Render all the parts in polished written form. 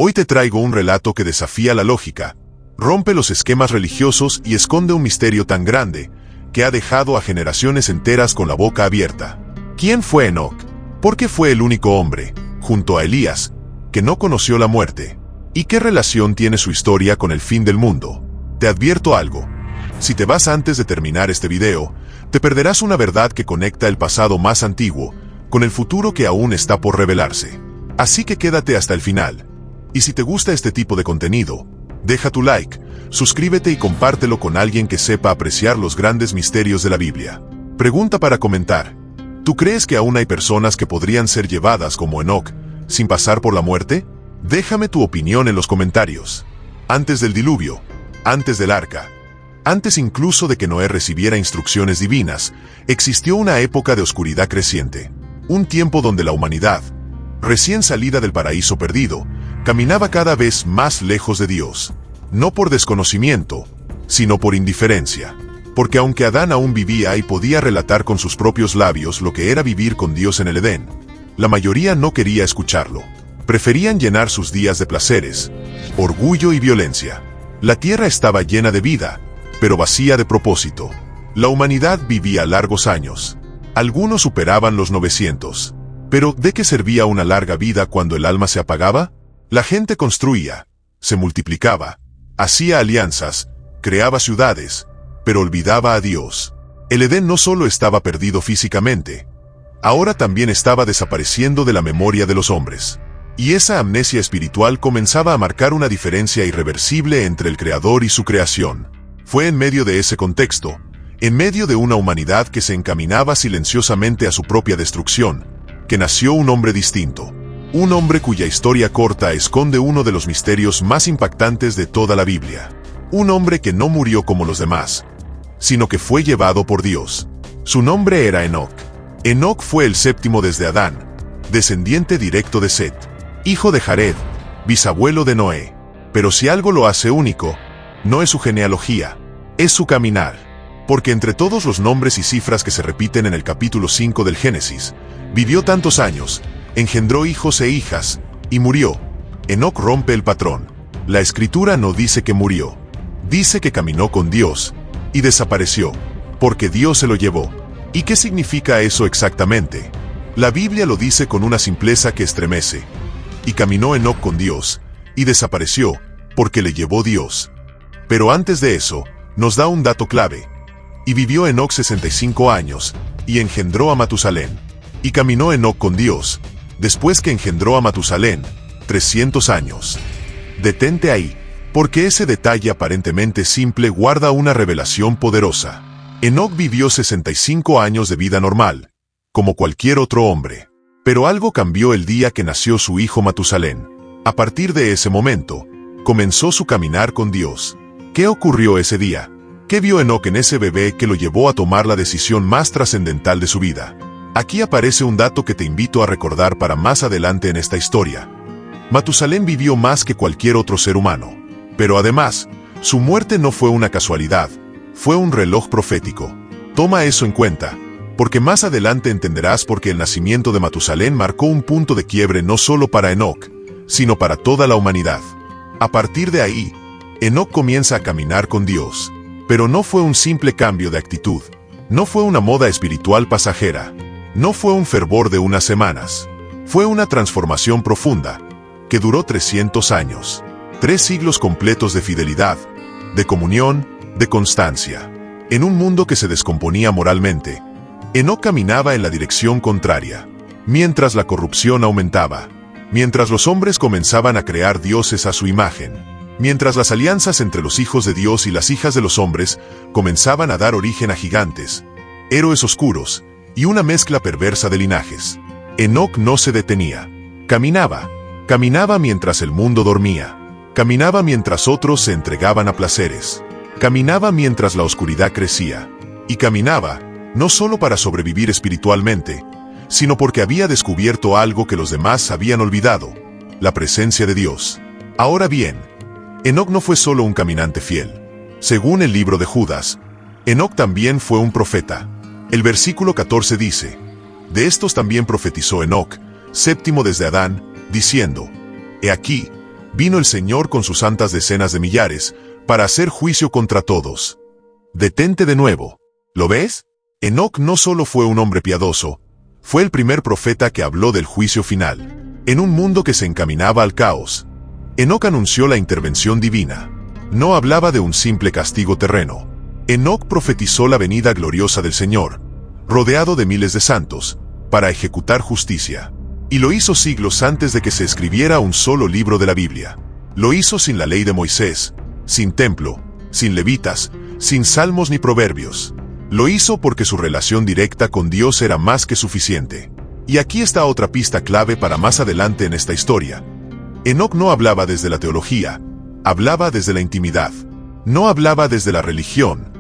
Hoy te traigo un relato que desafía la lógica, rompe los esquemas religiosos y esconde un misterio tan grande que ha dejado a generaciones enteras con la boca abierta. ¿Quién fue Enoc? ¿Por qué fue el único hombre, junto a Elías, que no conoció la muerte? ¿Y qué relación tiene su historia con el fin del mundo? Te advierto algo. Si te vas antes de terminar este video, te perderás una verdad que conecta el pasado más antiguo con el futuro que aún está por revelarse. Así que quédate hasta el final. Y si te gusta este tipo de contenido, deja tu like, suscríbete y compártelo con alguien que sepa apreciar los grandes misterios de la Biblia. Pregunta para comentar. ¿Tú crees que aún hay personas que podrían ser llevadas como Enoc sin pasar por la muerte? Déjame tu opinión en los comentarios. Antes del diluvio, antes del arca, antes incluso de que Noé recibiera instrucciones divinas, existió una época de oscuridad creciente. Un tiempo donde la humanidad, recién salida del paraíso perdido, caminaba cada vez más lejos de Dios. No por desconocimiento, sino por indiferencia. Porque aunque Adán aún vivía y podía relatar con sus propios labios lo que era vivir con Dios en el Edén, la mayoría no quería escucharlo. Preferían llenar sus días de placeres, orgullo y violencia. La tierra estaba llena de vida, pero vacía de propósito. La humanidad vivía largos años. Algunos superaban los 900. Pero, ¿de qué servía una larga vida cuando el alma se apagaba? La gente construía, se multiplicaba, hacía alianzas, creaba ciudades, pero olvidaba a Dios. El Edén no solo estaba perdido físicamente, ahora también estaba desapareciendo de la memoria de los hombres. Y esa amnesia espiritual comenzaba a marcar una diferencia irreversible entre el Creador y su creación. Fue en medio de ese contexto, en medio de una humanidad que se encaminaba silenciosamente a su propia destrucción, que nació un hombre distinto. Un hombre cuya historia corta esconde uno de los misterios más impactantes de toda la Biblia. Un hombre que no murió como los demás, sino que fue llevado por Dios. Su nombre era Enoc. Enoc fue el séptimo desde Adán, descendiente directo de Set, hijo de Jared, bisabuelo de Noé. Pero si algo lo hace único, no es su genealogía, es su caminar. Porque entre todos los nombres y cifras que se repiten en el capítulo 5 del Génesis, vivió tantos años, engendró hijos e hijas, y murió. Enoc rompe el patrón. La Escritura no dice que murió, dice que caminó con Dios, y desapareció, porque Dios se lo llevó. ¿Y qué significa eso exactamente? La Biblia lo dice con una simpleza que estremece. Y caminó Enoc con Dios, y desapareció, porque le llevó Dios. Pero antes de eso, nos da un dato clave. Y vivió Enoc 65 años, y engendró a Matusalén. Y caminó Enoc con Dios, después que engendró a Matusalén, 300 años. Detente ahí, porque ese detalle aparentemente simple guarda una revelación poderosa. Enoc vivió 65 años de vida normal, como cualquier otro hombre. Pero algo cambió el día que nació su hijo Matusalén. A partir de ese momento, comenzó su caminar con Dios. ¿Qué ocurrió ese día? ¿Qué vio Enoc en ese bebé que lo llevó a tomar la decisión más trascendental de su vida? Aquí aparece un dato que te invito a recordar para más adelante en esta historia. Matusalén vivió más que cualquier otro ser humano. Pero además, su muerte no fue una casualidad, fue un reloj profético. Toma eso en cuenta, porque más adelante entenderás por qué el nacimiento de Matusalén marcó un punto de quiebre no solo para Enoc, sino para toda la humanidad. A partir de ahí, Enoc comienza a caminar con Dios. Pero no fue un simple cambio de actitud, no fue una moda espiritual pasajera, no fue un fervor de unas semanas, fue una transformación profunda, que duró 300 años, 3 siglos completos de fidelidad, de comunión, de constancia. En un mundo que se descomponía moralmente, Enoc caminaba en la dirección contraria, mientras la corrupción aumentaba, mientras los hombres comenzaban a crear dioses a su imagen, mientras las alianzas entre los hijos de Dios y las hijas de los hombres comenzaban a dar origen a gigantes, héroes oscuros y una mezcla perversa de linajes. Enoc no se detenía. Caminaba mientras el mundo dormía. Caminaba mientras otros se entregaban a placeres. Caminaba mientras la oscuridad crecía. Y caminaba, no solo para sobrevivir espiritualmente, sino porque había descubierto algo que los demás habían olvidado: la presencia de Dios. Ahora bien, Enoc no fue solo un caminante fiel. Según el libro de Judas, Enoc también fue un profeta. El versículo 14 dice: de estos también profetizó Enoc, séptimo desde Adán, diciendo: he aquí, vino el Señor con sus santas decenas de millares, para hacer juicio contra todos. Detente de nuevo. ¿Lo ves? Enoc no solo fue un hombre piadoso, fue el primer profeta que habló del juicio final. En un mundo que se encaminaba al caos, Enoc anunció la intervención divina. No hablaba de un simple castigo terreno. Enoc profetizó la venida gloriosa del Señor, rodeado de miles de santos, para ejecutar justicia. Y lo hizo siglos antes de que se escribiera un solo libro de la Biblia. Lo hizo sin la ley de Moisés, sin templo, sin levitas, sin salmos ni proverbios. Lo hizo porque su relación directa con Dios era más que suficiente. Y aquí está otra pista clave para más adelante en esta historia. Enoc no hablaba desde la teología, hablaba desde la intimidad. No hablaba desde la religión,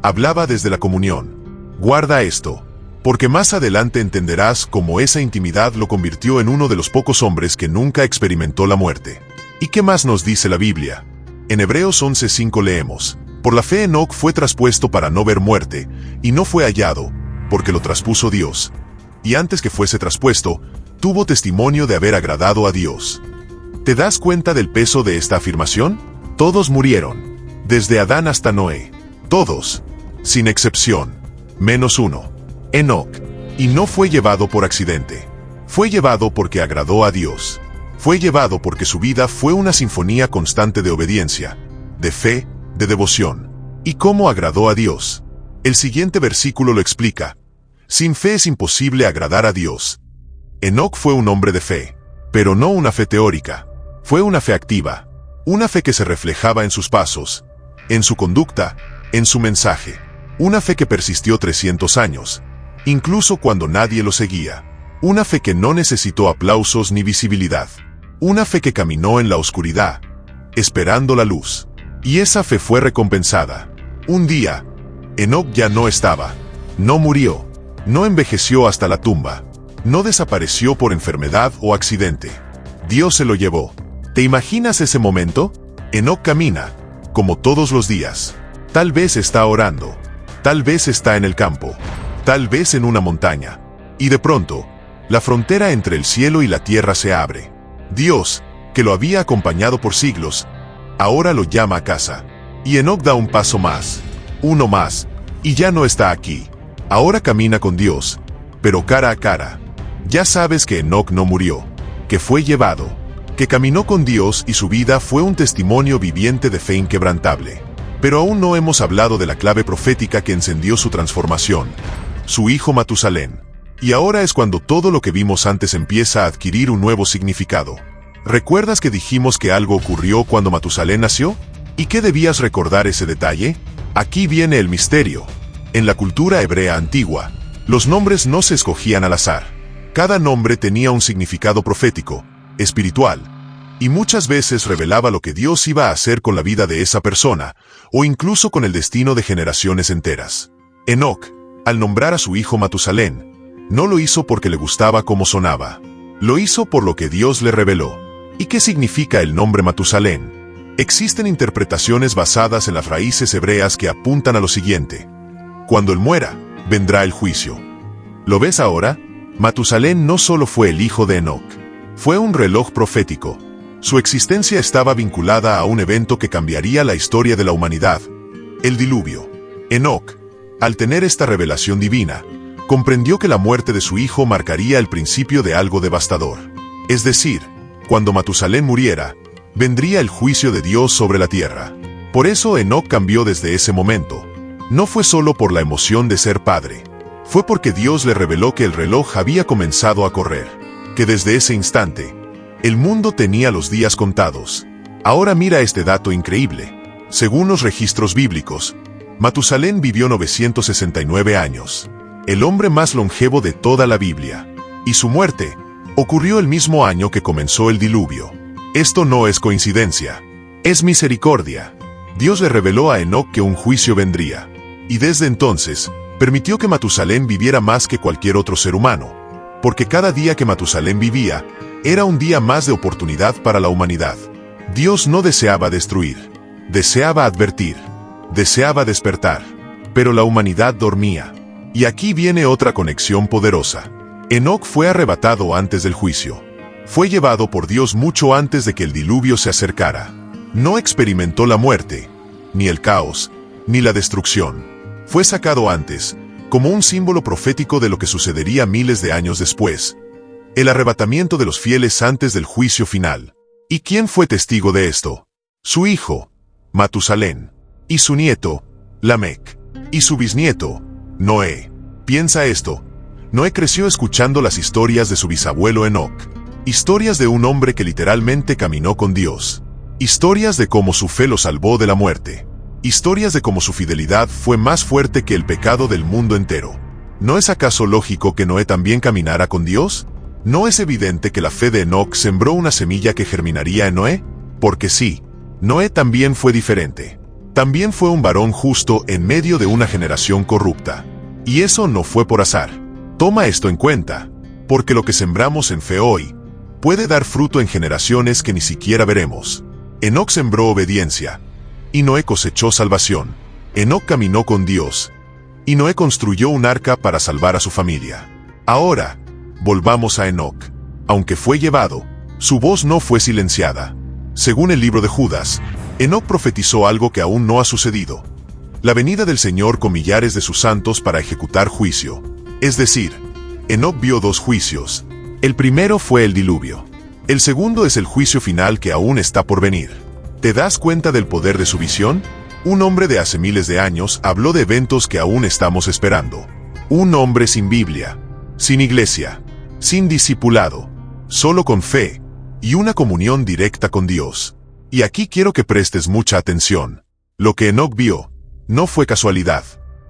hablaba desde la comunión. Guarda esto, porque más adelante entenderás cómo esa intimidad lo convirtió en uno de los pocos hombres que nunca experimentó la muerte. ¿Y qué más nos dice la Biblia? En Hebreos 11:5 leemos: por la fe Enoc fue traspuesto para no ver muerte, y no fue hallado, porque lo traspuso Dios. Y antes que fuese traspuesto, tuvo testimonio de haber agradado a Dios. ¿Te das cuenta del peso de esta afirmación? Todos murieron, desde Adán hasta Noé. Todos, sin excepción, menos uno, Enoc. Y no fue llevado por accidente. Fue llevado porque agradó a Dios. Fue llevado porque su vida fue una sinfonía constante de obediencia, de fe, de devoción. ¿Y cómo agradó a Dios? El siguiente versículo lo explica. Sin fe es imposible agradar a Dios. Enoc fue un hombre de fe, pero no una fe teórica. Fue una fe activa, una fe que se reflejaba en sus pasos, en su conducta, en su mensaje. Una fe que persistió 300 años, incluso cuando nadie lo seguía. Una fe que no necesitó aplausos ni visibilidad. Una fe que caminó en la oscuridad, esperando la luz. Y esa fe fue recompensada. Un día, Enoc ya no estaba. No murió. No envejeció hasta la tumba. No desapareció por enfermedad o accidente. Dios se lo llevó. ¿Te imaginas ese momento? Enoc camina, como todos los días. Tal vez está orando. Tal vez está en el campo. Tal vez en una montaña. Y de pronto, la frontera entre el cielo y la tierra se abre. Dios, que lo había acompañado por siglos, ahora lo llama a casa. Y Enoc da un paso más, uno más, y ya no está aquí. Ahora camina con Dios, pero cara a cara. Ya sabes que Enoc no murió, que fue llevado, que caminó con Dios y su vida fue un testimonio viviente de fe inquebrantable. Pero aún no hemos hablado de la clave profética que encendió su transformación, su hijo Matusalén. Y ahora es cuando todo lo que vimos antes empieza a adquirir un nuevo significado. ¿Recuerdas que dijimos que algo ocurrió cuando Matusalén nació? ¿Y qué debías recordar ese detalle? Aquí viene el misterio. En la cultura hebrea antigua, los nombres no se escogían al azar. Cada nombre tenía un significado profético, espiritual, y muchas veces revelaba lo que Dios iba a hacer con la vida de esa persona, o incluso con el destino de generaciones enteras. Enoc, al nombrar a su hijo Matusalén, no lo hizo porque le gustaba cómo sonaba. Lo hizo por lo que Dios le reveló. ¿Y qué significa el nombre Matusalén? Existen interpretaciones basadas en las raíces hebreas que apuntan a lo siguiente. Cuando él muera, vendrá el juicio. ¿Lo ves ahora? Matusalén no solo fue el hijo de Enoc, fue un reloj profético. Su existencia estaba vinculada a un evento que cambiaría la historia de la humanidad, el diluvio. Enoc, al tener esta revelación divina, comprendió que la muerte de su hijo marcaría el principio de algo devastador. Es decir, cuando Matusalén muriera, vendría el juicio de Dios sobre la tierra. Por eso Enoc cambió desde ese momento. No fue solo por la emoción de ser padre. Fue porque Dios le reveló que el reloj había comenzado a correr. Que desde ese instante, el mundo tenía los días contados. Ahora mira este dato increíble. Según los registros bíblicos, Matusalén vivió 969 años. El hombre más longevo de toda la Biblia. Y su muerte ocurrió el mismo año que comenzó el diluvio. Esto no es coincidencia, es misericordia. Dios le reveló a Enoc que un juicio vendría, y desde entonces, permitió que Matusalén viviera más que cualquier otro ser humano, porque cada día que Matusalén vivía, era un día más de oportunidad para la humanidad. Dios no deseaba destruir, deseaba advertir, deseaba despertar, pero la humanidad dormía. Y aquí viene otra conexión poderosa. Enoc fue arrebatado antes del juicio. Fue llevado por Dios mucho antes de que el diluvio se acercara. No experimentó la muerte, ni el caos, ni la destrucción. Fue sacado antes, como un símbolo profético de lo que sucedería miles de años después. El arrebatamiento de los fieles antes del juicio final. ¿Y quién fue testigo de esto? Su hijo, Matusalén, y su nieto, Lamec, y su bisnieto, Noé. Piensa esto. Noé creció escuchando las historias de su bisabuelo Enoc. Historias de un hombre que literalmente caminó con Dios. Historias de cómo su fe lo salvó de la muerte. Historias de cómo su fidelidad fue más fuerte que el pecado del mundo entero. ¿No es acaso lógico que Noé también caminara con Dios? ¿No es evidente que la fe de Enoc sembró una semilla que germinaría en Noé? Porque sí, Noé también fue diferente. También fue un varón justo en medio de una generación corrupta. Y eso no fue por azar. Toma esto en cuenta, porque lo que sembramos en fe hoy puede dar fruto en generaciones que ni siquiera veremos. Enoc sembró obediencia, y Noé cosechó salvación. Enoc caminó con Dios, y Noé construyó un arca para salvar a su familia. Ahora, volvamos a Enoc. Aunque fue llevado, su voz no fue silenciada. Según el libro de Judas, Enoc profetizó algo que aún no ha sucedido: la venida del Señor con millares de sus santos para ejecutar juicio. Es decir, Enoc vio dos juicios. El primero fue el diluvio. El segundo es el juicio final que aún está por venir. ¿Te das cuenta del poder de su visión? Un hombre de hace miles de años habló de eventos que aún estamos esperando. Un hombre sin Biblia, sin iglesia, sin discipulado, solo con fe y una comunión directa con Dios. Y aquí quiero que prestes mucha atención. Lo que Enoc vio no fue casualidad.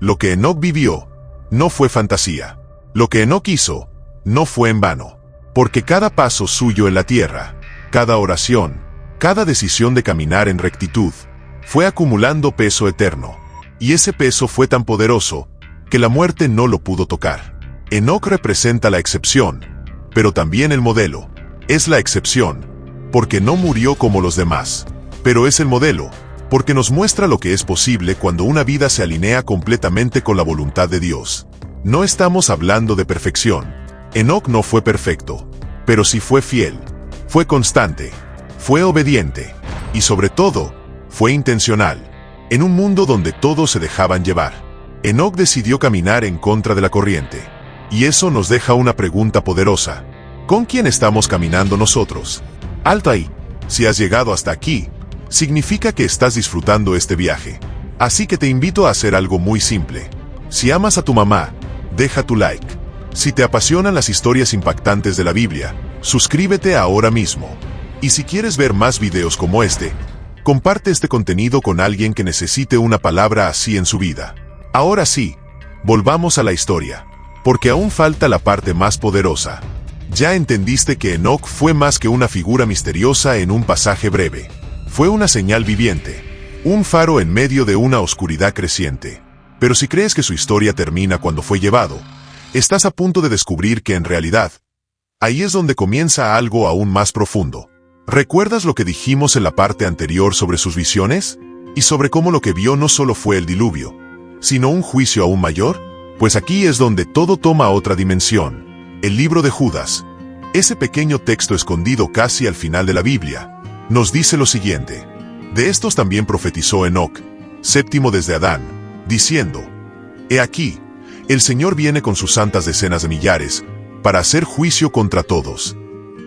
Lo que Enoc vivió no fue fantasía. Lo que Enoc hizo no fue en vano. Porque cada paso suyo en la tierra, cada oración, cada decisión de caminar en rectitud, fue acumulando peso eterno. Y ese peso fue tan poderoso que la muerte no lo pudo tocar. Enoc representa la excepción, pero también el modelo. Es la excepción, porque no murió como los demás. Pero es el modelo, porque nos muestra lo que es posible cuando una vida se alinea completamente con la voluntad de Dios. No estamos hablando de perfección. Enoc no fue perfecto, pero sí fue fiel, fue constante, fue obediente, y sobre todo, fue intencional. En un mundo donde todos se dejaban llevar, Enoc decidió caminar en contra de la corriente. Y eso nos deja una pregunta poderosa. ¿Con quién estamos caminando nosotros? Alto ahí. Si has llegado hasta aquí, significa que estás disfrutando este viaje. Así que te invito a hacer algo muy simple. Si amas a tu mamá, deja tu like. Si te apasionan las historias impactantes de la Biblia, suscríbete ahora mismo. Y si quieres ver más videos como este, comparte este contenido con alguien que necesite una palabra así en su vida. Ahora sí, volvamos a la historia, porque aún falta la parte más poderosa. Ya entendiste que Enoc fue más que una figura misteriosa en un pasaje breve. Fue una señal viviente, un faro en medio de una oscuridad creciente. Pero si crees que su historia termina cuando fue llevado, estás a punto de descubrir que en realidad, ahí es donde comienza algo aún más profundo. ¿Recuerdas lo que dijimos en la parte anterior sobre sus visiones? Y sobre cómo lo que vio no solo fue el diluvio, sino un juicio aún mayor. Pues aquí es donde todo toma otra dimensión. El libro de Judas, ese pequeño texto escondido casi al final de la Biblia, nos dice lo siguiente: de estos también profetizó Enoc, séptimo desde Adán, diciendo: He aquí, el Señor viene con sus santas decenas de millares, para hacer juicio contra todos.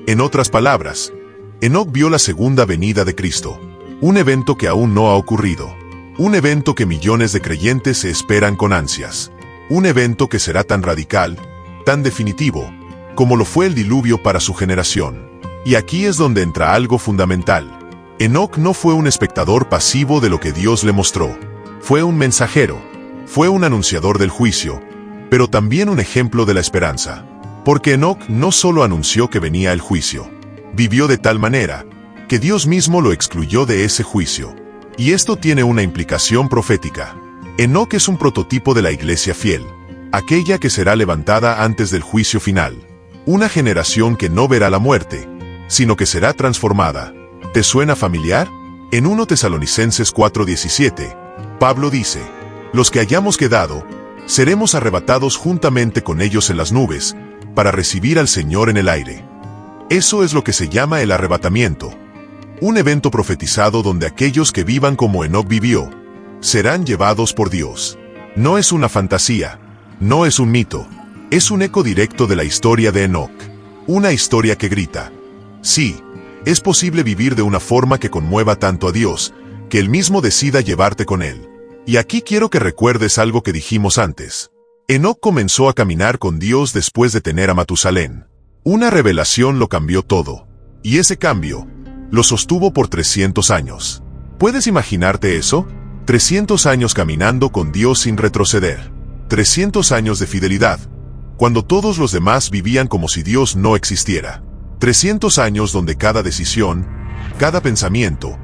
En otras palabras, Enoc vio la segunda venida de Cristo, un evento que aún no ha ocurrido, un evento que millones de creyentes se esperan con ansias, un evento que será tan radical, tan definitivo, como lo fue el diluvio para su generación. Y aquí es donde entra algo fundamental. Enoc no fue un espectador pasivo de lo que Dios le mostró. Fue un mensajero, fue un anunciador del juicio, pero también un ejemplo de la esperanza. Porque Enoc no solo anunció que venía el juicio, vivió de tal manera que Dios mismo lo excluyó de ese juicio. Y esto tiene una implicación profética. Enoc es un prototipo de la iglesia fiel, aquella que será levantada antes del juicio final. Una generación que no verá la muerte, sino que será transformada. ¿Te suena familiar? En 1 Tesalonicenses 4:17, Pablo dice: los que hayamos quedado, seremos arrebatados juntamente con ellos en las nubes, para recibir al Señor en el aire. Eso es lo que se llama el arrebatamiento. Un evento profetizado donde aquellos que vivan como Enoc vivió, serán llevados por Dios. No es una fantasía, no es un mito, es un eco directo de la historia de Enoc. Una historia que grita: sí, es posible vivir de una forma que conmueva tanto a Dios, que Él mismo decida llevarte con Él. Y aquí quiero que recuerdes algo que dijimos antes. Enoc comenzó a caminar con Dios después de tener a Matusalén. Una revelación lo cambió todo. Y ese cambio lo sostuvo por 300 años. ¿Puedes imaginarte eso? 300 años caminando con Dios sin retroceder. 300 años de fidelidad, cuando todos los demás vivían como si Dios no existiera. 300 años donde cada decisión, cada pensamiento,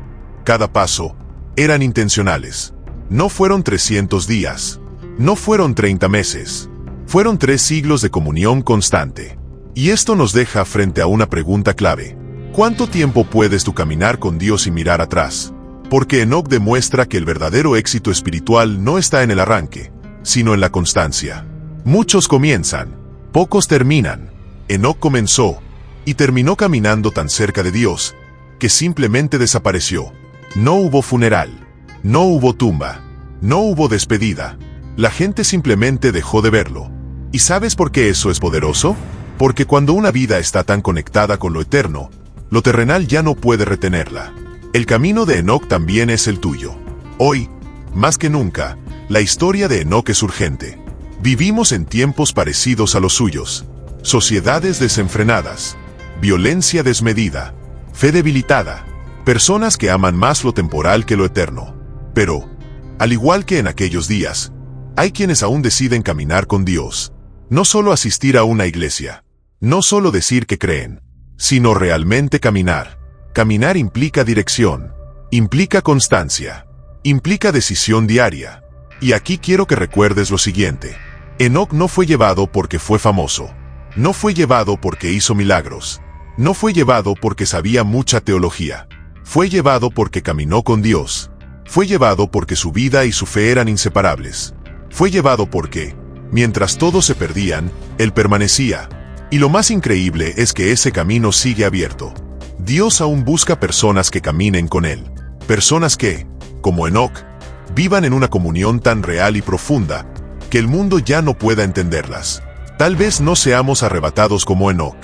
cada paso, eran intencionales. No fueron 300 días. No fueron 30 meses. Fueron 3 siglos de comunión constante. Y esto nos deja frente a una pregunta clave. ¿Cuánto tiempo puedes tú caminar con Dios y mirar atrás? Porque Enoc demuestra que el verdadero éxito espiritual no está en el arranque, sino en la constancia. Muchos comienzan, pocos terminan. Enoc comenzó y terminó caminando tan cerca de Dios que simplemente desapareció. No hubo funeral, no hubo tumba, no hubo despedida. La gente simplemente dejó de verlo. ¿Y sabes por qué eso es poderoso? Porque cuando una vida está tan conectada con lo eterno, lo terrenal ya no puede retenerla. El camino de Enoc también es el tuyo. Hoy, más que nunca, la historia de Enoc es urgente. Vivimos en tiempos parecidos a los suyos. Sociedades desenfrenadas, violencia desmedida, fe debilitada, personas que aman más lo temporal que lo eterno. Pero, al igual que en aquellos días, hay quienes aún deciden caminar con Dios. No solo asistir a una iglesia, no solo decir que creen, sino realmente caminar. Caminar implica dirección, implica constancia, implica decisión diaria. Y aquí quiero que recuerdes lo siguiente. Enoc no fue llevado porque fue famoso. No fue llevado porque hizo milagros. No fue llevado porque sabía mucha teología. Fue llevado porque caminó con Dios. Fue llevado porque su vida y su fe eran inseparables. Fue llevado porque, mientras todos se perdían, él permanecía. Y lo más increíble es que ese camino sigue abierto. Dios aún busca personas que caminen con Él. Personas que, como Enoc, vivan en una comunión tan real y profunda, que el mundo ya no pueda entenderlas. Tal vez no seamos arrebatados como Enoc,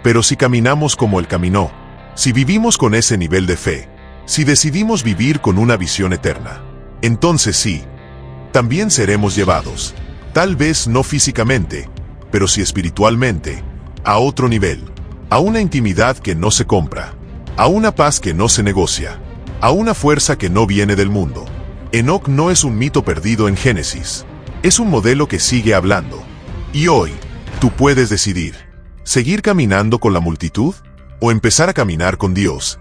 pero si caminamos como Él caminó, si vivimos con ese nivel de fe, si decidimos vivir con una visión eterna, entonces sí, también seremos llevados, tal vez no físicamente, pero sí espiritualmente, a otro nivel. A una intimidad que no se compra, a una paz que no se negocia, a una fuerza que no viene del mundo. Enoc no es un mito perdido en Génesis, es un modelo que sigue hablando. Y hoy, tú puedes decidir, ¿seguir caminando con la multitud? ¿O empezar a caminar con Dios?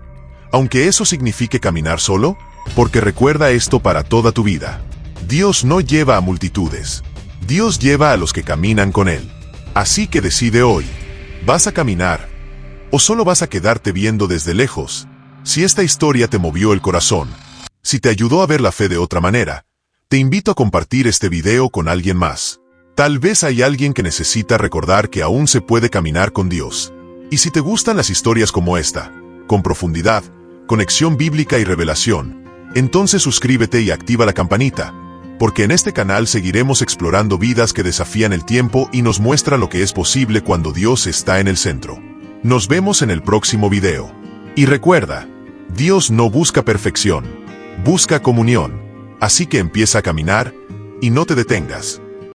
Aunque eso signifique caminar solo, porque recuerda esto para toda tu vida. Dios no lleva a multitudes, Dios lleva a los que caminan con Él. Así que decide hoy, ¿vas a caminar? ¿O solo vas a quedarte viendo desde lejos? Si esta historia te movió el corazón, si te ayudó a ver la fe de otra manera, te invito a compartir este video con alguien más. Tal vez hay alguien que necesita recordar que aún se puede caminar con Dios. Y si te gustan las historias como esta, con profundidad, conexión bíblica y revelación, entonces suscríbete y activa la campanita, porque en este canal seguiremos explorando vidas que desafían el tiempo y nos muestran lo que es posible cuando Dios está en el centro. Nos vemos en el próximo video. Y recuerda, Dios no busca perfección, busca comunión. Así que empieza a caminar y no te detengas.